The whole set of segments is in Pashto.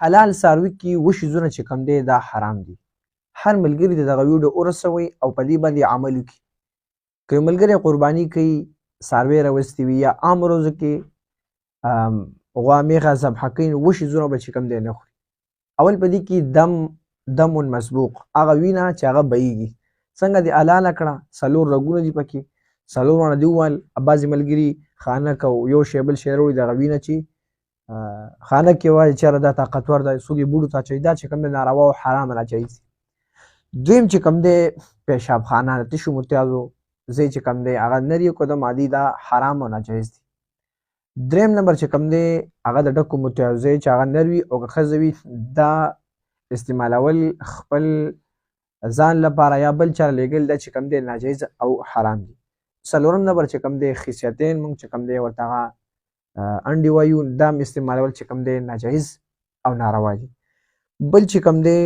حلال څاروي کې اووه شیزونه چې کوم دی دا حرام دي. هر ملګري ته دغه ویډیو ورسوئ او په دې باندې عمل وکړي. که یو ملګری قرباني کوي، څاروی راوستي وي یا عام ورځو کې غوا میږه ذبحه کوي، نو اووه شیزونه به چې کوم دی نه خوري. اول په دې کې دم مسبوق، هغه وینه چې هغه بهیږي. څنګه دې حلاله کړه، څلور رګونه دي پکې، څلورونه دې وویل. بعضې ملګري خانک او یو شی بل شی راوړي، دغه وینه چې خانک کې وایي چېرې دا طاقتور دی، څوک یې بوډو ته اچوي، دا چې کوم دی ناروا او حرام ناجایز دي. دویم چې کوم دی پیشاب خانه د تشو مرتیازو ځای چې کوم دی هغه نري که د مادي دا حرام او ناجایز دي. دریم نمبر چې کوم دی هغه د ډکو مرتیازو ځای چې هغه نر وي او که ښځه وي، دا استعمالول خپل ځان لپاره یا بل چا لېږل دا چې کوم دی ناجایز او حرام دي. څلورم نمبر چې کوم دی خصیتین مونږ چې کوم دی ورته هغه انډې وایو، دا هم استعمالول چې کوم دی ناجایز او ناروا دي. بل چې کوم دی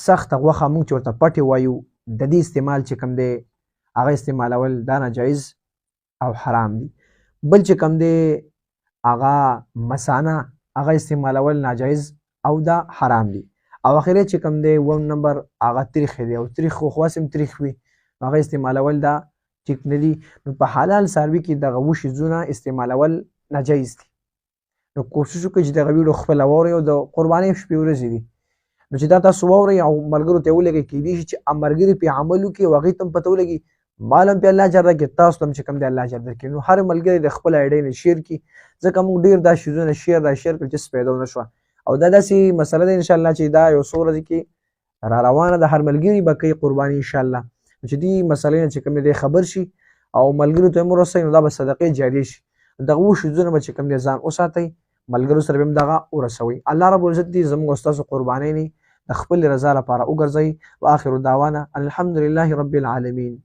سخته غوښه مونږ چې ورته پټې وایو، د دې استعمال چې کوم دی هغه استعمالول دا ناجایز او حرام دي. بل چې کوم دی هغه مثانه هغه استعمالول ناجایز او دا حرام دي. او اخري چې کوم دی اووم نمبر هغه تریخ دی، او تریخ خو خواص هم تریخ وي، هغه استعمالول دا ټیک نه دي. نو په حلال څاروي کې دغه اووه شیزونه استعمالول ناجایز دي. نو کوشش وکړئ چې دغه ویډیو خپله واورئ، او د قربانۍ شپې ورځې دي، نو چې دا تاسو واورئ او ملګرو ته یې ولېږئ. کیدای شي چې ملګري پرې عمل وکړي او هغوی ته هم پته ولګي، مال هم پرې الله اجر درکړي، تاسو ته هم چې کوم دی الله اجر درکړي. نو هر ملګری د خپل آیډۍ نه شیر کړي، ځکه موږ ډېر دا شیزونه شیر کړل چې پیدا ونه شوه. او دا داسې مسله ده انشاءالله چې دا یو څو ورځې کې را روانه ده، هر ملګري به کوي قرباني انشاءالله. چې دې مسلې نه چې کوم دی خبر شي او ملګرو ته هم ورسوي، نو دا به صدقې جاریې شي. دغه اووه شیزونه به چې کوم دی ځان وساتئ، ملګرو سره به هم دغه ورسوئ. الله رب العزت دې زموږ او ستاسو قربانۍ نه د خپل رضا لپاره وګرځوي. واخر دعوانا الحمد لله رب العالمین.